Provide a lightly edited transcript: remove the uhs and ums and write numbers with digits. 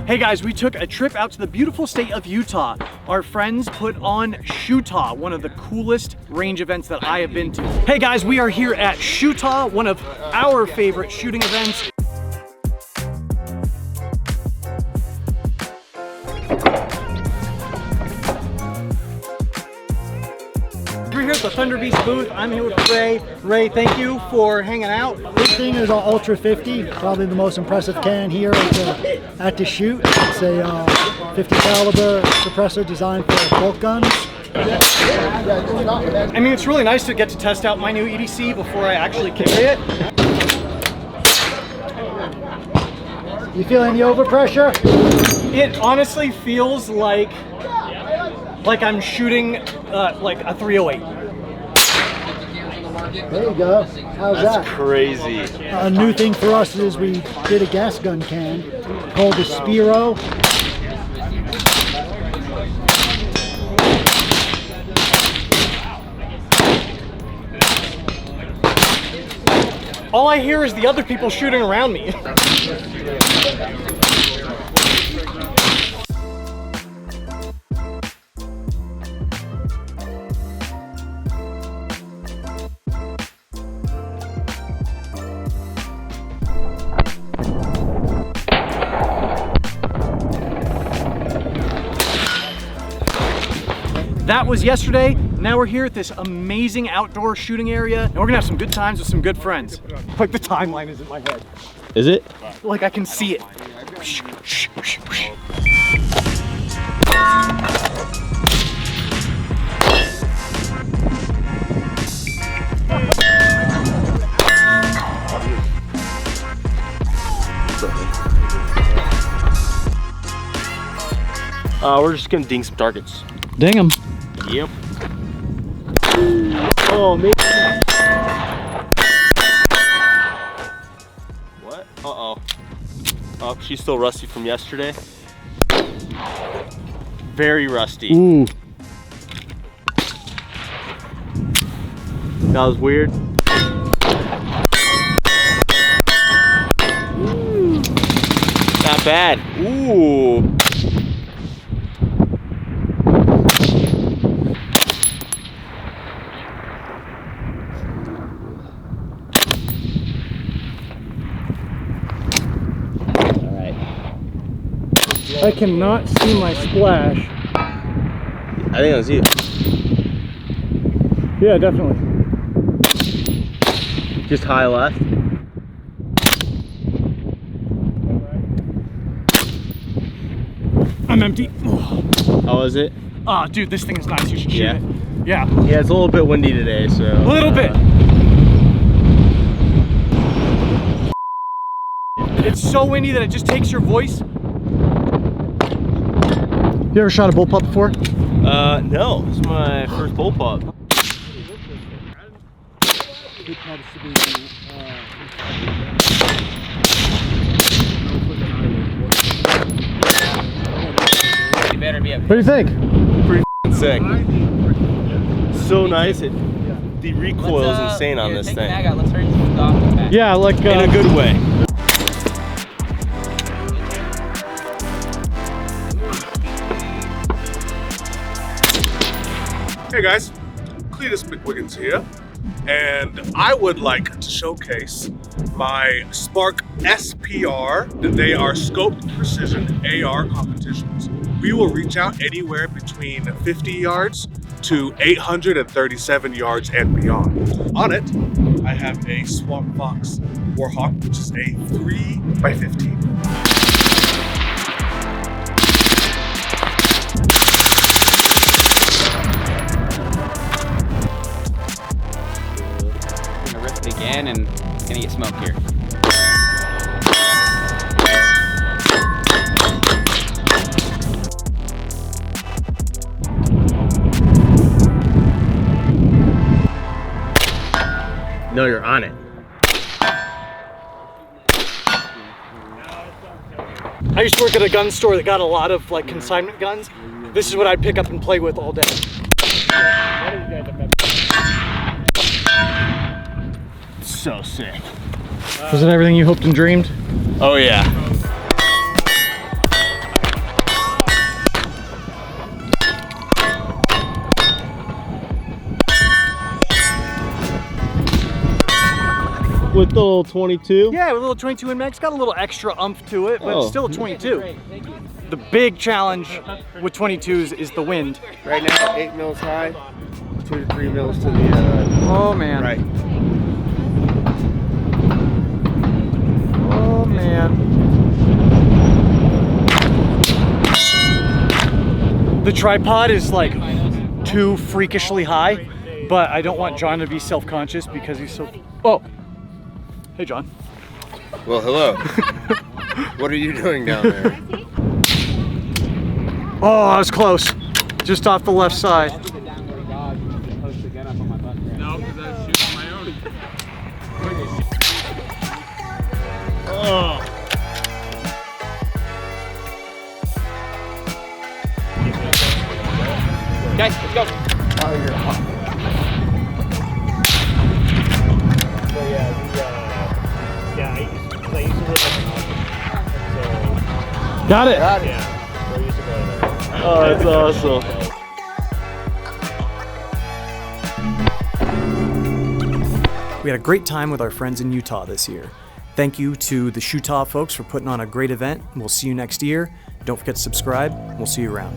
Hey guys, we took a trip out to the beautiful state of Utah. Our friends put on Shootah, one of the coolest range events that I have been to. Hey guys, we are here at Shootah, one of our favorite shooting events. We're here at the Thunder Beast booth. I'm here with Ray. Ray, thank you for hanging out. This thing is our Ultra 50, probably the most impressive can here at the shoot. It's a 50 caliber suppressor designed for bolt guns. I mean, it's really nice to get to test out my new EDC before I actually carry it. You feel any overpressure? It honestly feels like I'm shooting like a 308. There you go. How's that? That's crazy. A new thing for us is we did a gas gun can called the Spiro. All I hear is the other people shooting around me. That was yesterday. Now we're here at this amazing outdoor shooting area, and we're gonna have some good times with some good friends. Like the timeline is in my head. Is it? Like I can see it. We're just gonna ding some targets. Ding 'em. Yep. Oh man. What? Uh-oh. Oh, she's still rusty from yesterday. Very rusty. Ooh. That was weird. Not bad. Ooh. I cannot see my splash. I think that was you. Yeah, definitely. Just high left. I'm empty. How was it? Ah, dude, this thing is nice. You should shoot Yeah. it. Yeah. Yeah, it's a little bit windy today, so. A little bit. It's so windy that it just takes your voice. You ever shot a bullpup before? No. This is my first bullpup. What do you think? Pretty sick. So nice. The recoil is insane on this thing. Yeah, like In a good way. Hey guys, Cletus McWiggins here, and I would like to showcase my Spark SPR. They are scoped precision AR competitions. We will reach out anywhere between 50 yards to 837 yards and beyond. On it, I have a Swampfox Warhawk, which is a 3x15. Again, and it's gonna get smoked here. No, you're on it. I used to work at a gun store that got a lot of like consignment guns. This is what I'd pick up and play with all day. So sick. Was it everything you hoped and dreamed? Oh yeah. With the little 22? Yeah, with a little 22 in max. Got a little extra umph to it, but Oh. it's still a 22. The big challenge with 22s is the wind. Right now, 8 mils high, 2 to 3 mils to the Oh man. right. Oh man. The tripod is like too freakishly high, but I don't want John to be self-conscious because he's so... Oh! Hey John. Well, hello. What are you doing down there? Oh, I was close. Just off the left side. No, because I was shooting my own. Oh. Okay, let's go. Oh, you're hot. So yeah, I used to live in so Got it. yeah, so I used to go there. Oh, that's awesome. We had a great time with our friends in Utah this year. Thank you to the Shootah folks for putting on a great event. We'll see you next year. Don't forget to subscribe. We'll see you around.